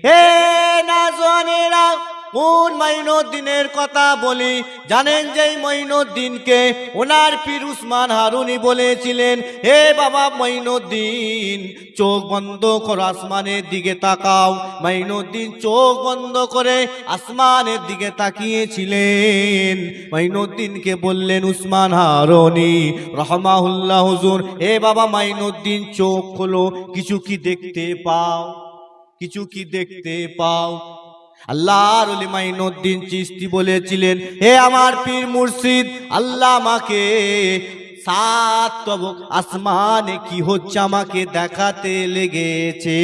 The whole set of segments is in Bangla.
হে নাজওয়ানেরা, কোন মাইনুদ্দিনের কথা বলি জানেন? যেই মাইনুদ্দিনকে ওনার পীর উসমান হারুনি বলেছিলেন, হে বাবা মাইনুদ্দিন, চোখ বন্ধ করো, আসমানের দিকে তাকাও। মাইনুদ্দিন চোখ বন্ধ করে আসমানের দিকে তাকিয়েছিলেন। মাইনুদ্দিনকে বললেন উসমান হারুনি রহমাহুল্লাহ, হুজুর, হে বাবা মাইনুদ্দিন চোখ খোলো, কিছু কি দেখতে পাও? কিছু কি দেখতে পাও? আল্লাহর ওলি মাইনুদ্দিন চিশতি বলেছিলেন, হে আমার পীর মুর্শিদ, আল্লাহ আমাকে সাত তবক আসমানে কি হচ্ছে আমাকে দেখাতে লেগেছে।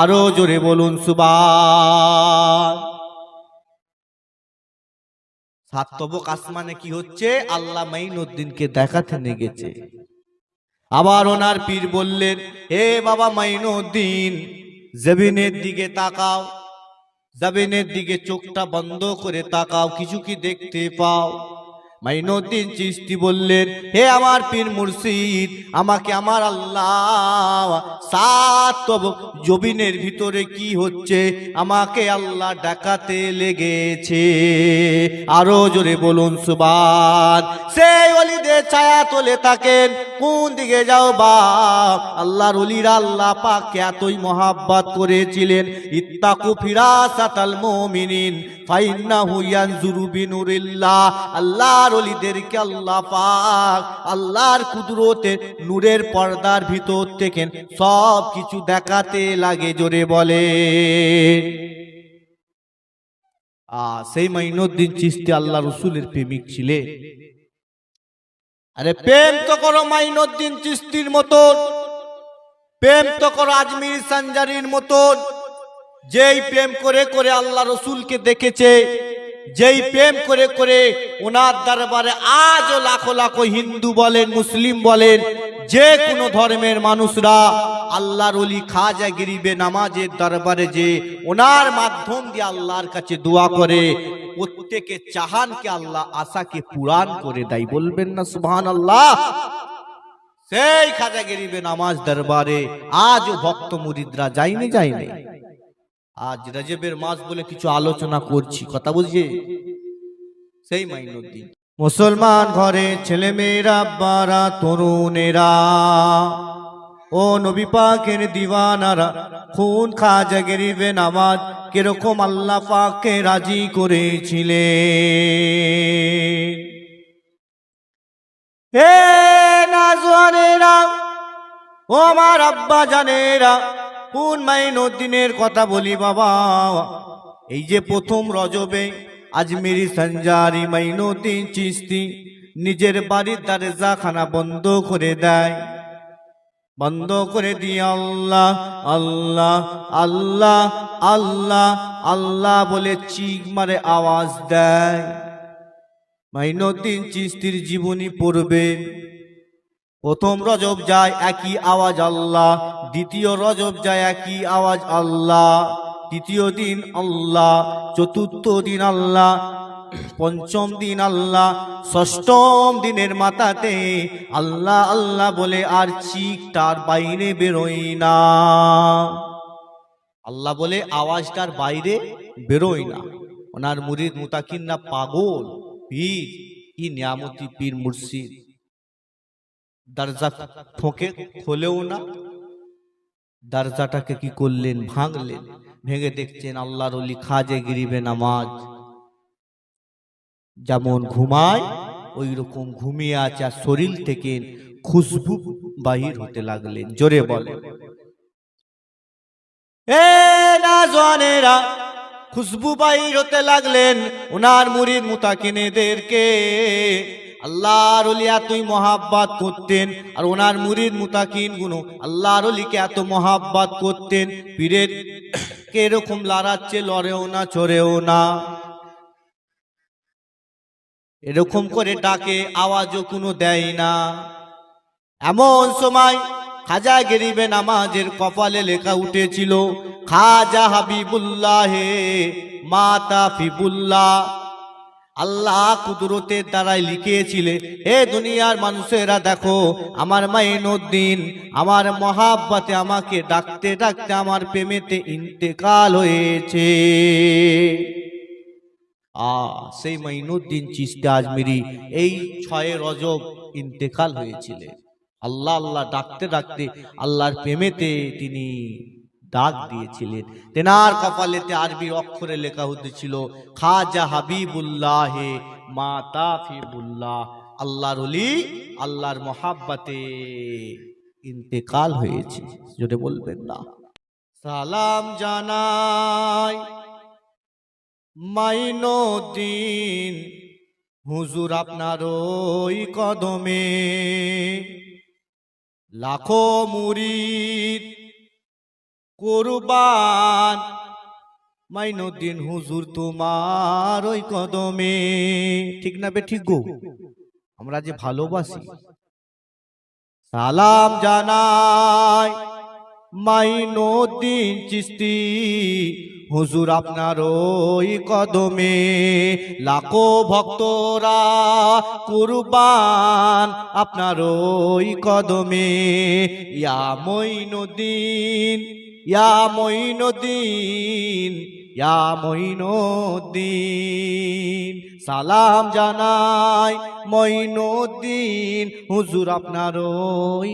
আরো জোরে বলুন সুবহান। সাত তবক আসমানে কি হচ্ছে আল্লাহ মাইনুদ্দিনকে দেখাতে লেগেছে। আবার ওনার পীর বললেন, হে বাবা মাইনুদ্দিন, জমিনের দিকে তাকাও, জমিনের দিকে চোখটা বন্ধ করে তাকাও, কিছু কি দেখতে পাও? মাইনুদ্দিন চিশতি বললেন, হে আমার পীর মুর্শিদ, আমাকে আমার আল্লাহ সাত তবক জমিনের ভিতরে কি হচ্ছে আমাকে আল্লাহ ডাকাতে লেগেছে। আরো জোরে বলুন সুবহান। সেই ওলিদের ছায়া তোলে থাকেন, কোন দিকে যাও বাপ? আল্লাহর ওলিরা আল্লাহ পাককে এতই মহাব্বত করেছিলেন, ইত্তাকু ফিরাসাতাল মুমিনিন ফাইন্নাহু ইয়ানজুরু বিনুরিল্লাহ। আল্লাহর ওলিদেরকে আল্লাহ পাক আল্লাহর কুদরতে নূরের পর্দার ভিতর থেকে সব কিছু দেখাতে লাগে। জোরে বলে। সেই মাইনুদ্দিন চিশতি আল্লাহ রসুলের প্রেমিক ছিলেন। আরে প্রেম তো করো মাইনুদ্দিন চিশতির মতন, প্রেম তো করো আজমির সঞ্জারির মতন, যেই প্রেম করে করে আল্লাহ রসুলকে দেখেছে, যেই প্রেম করে করে ওনার দরবারে আজও লাখো লাখো হিন্দু বলেন মুসলিম বলেন যে কোনো ধর্মের মানুষরা আল্লাহর ওলি খাজা গরিবে নামাজের দরবারে যে ওনার মাধ্যম দিয়ে আল্লাহর কাছে দোয়া করে, প্রত্যেকে চাহানকে আল্লাহ আশাকে পুরান করে দেয়। বলবেন না সুবহানাল্লাহ? সেই খাজা গরিবে নামাজ দরবারে আজও ভক্ত মুরিদরা যায়নি যায়নি। আজ রজবের মাস বলে কিছু আলোচনা করছি, কথা বুঝিয়ে। সেই মাইনুদ্দিন মুসলমান ঘরে ছেলে মেয়েরা, বারা তরুণেরা, ও নবী পাকের দিওয়ানারা, খুন খাজা গরিবে নামাজ কিরকম আল্লাহ পাককে রাজি করেছিলেন। হে নাজওয়ানেরা, ও আমার আব্বা জানেরা, কোন মাইনুদ্দিনের কথা বলি বাবা? এই যে প্রথম রজবে আজমিরি সঞ্জারি মাইনুদ্দিন চিশতি নিজের বাড়ির দরজাখানা বন্ধ করে দেয়। বন্ধ করে দিয়ে আল্লাহ আল্লাহ আল্লাহ আল্লাহ আল্লাহ বলে চিক মারে আওয়াজ দেয়। মাইনুদ্দিন চিশতির জীবনী পড়বেন। প্রথম রজব যায় একই আওয়াজ আল্লাহ, দ্বিতীয় রজব যায় একই আওয়াজ আল্লাহ, তৃতীয় দিন আল্লাহ, চতুর্থ দিন আল্লাহ, পঞ্চম দিন আল্লাহ, ষষ্ঠম দিনের মাথাতে আল্লাহ আল্লাহ বলে আর চিকটার বাইরে বেরোয় না। আল্লাহ বলে আওয়াজটার বাইরে বেরোয় না। ওনার মুরিদ মুতাকিনরা পাগল, পীর কি নিয়ামতি পীর মুর্শিদ, দরজা ঠোকে খোলেও না, দরজাটাকে কি করলেন? ভাঙলেন। ভেঙে দেখছেন আল্লাহর ওলি খাজা গরিবে নামাজ যেমন ঘুমায় ওই রকম ঘুমিয়ে আছে, আর শরীর থেকে খুশবু বাহির হতে লাগলেন। জোরে বলে। এ নাজওয়ানেরা, খুশবু বাহির হতে লাগলেন। ওনার মুরিদ মুতাকিনেদেরকে আল্লাহর ওলি এতই মহাব্বত করতেন, আর ওনার মুরিদ মুতাকিন গুলো আল্লাহর ওলিকে এত মহাব্বত করতেন, পীরের কে এরকম লড়াচ্ছে, লড়েও না চড়েও না, এরকম করে ডাকে আওয়াজও কোনো দেয় না। এমন সময় খাজা গরিবে নামাজের কপালে লেখা উঠেছিল, খাজা হাবিবুল্লাহ মাতা ফিবুল্লাহ। আল্লাহ কুদরতের দ্বারাই লিখিয়েছিলেন, হে দুনিয়ার মানুষেরা দেখো, আমার মাইনুদ্দিন আমার মহাব্বতে আমাকে ডাকতে ডাকতে আমার প্রেমেতে ইন্তেকাল হয়েছে। সেই মাইনুদ্দিন চিশতি আজমিরি এই 6 রজব ইন্তেকাল হয়েছিলেন। আল্লাহ আল্লাহ ডাকতে ডাকতে আল্লাহর প্রেমেতে তিনি ডাক দিয়েছিলেন। তেনার কপালেতে আরবি অক্ষরে লেখা হতেছিল খাজা হাবিবুল্লাহ মাতা ফিবুল্লাহ, আল্লাহর ওলি আল্লাহর মহাব্বতে ইন্তেকাল হয়েছে। যদি বলবেন না। সালাম জানাই মাইনুদ্দিন হুজুর আপনার ওই কদমে, লাখো মুরিদ কুরবান মাইনুদ্দিন হুজুর তোমার ওই কদমে। ঠিক না বে ঠিক গো? আমরা যে ভালোবাসি। সালাম জানাই মাইনুদ্দিন চিশতি হুজুর আপনার ওই কদমে, লাখো ভক্তরা কুরবান আপনার ওই কদমে। ইয়া মঈনুদ্দিন ইয়া মঈনুদ্দিন ইয়া মঈনুদ্দিন, সালাম জানাই মঈনুদ্দিন হুজুর আপনার ওই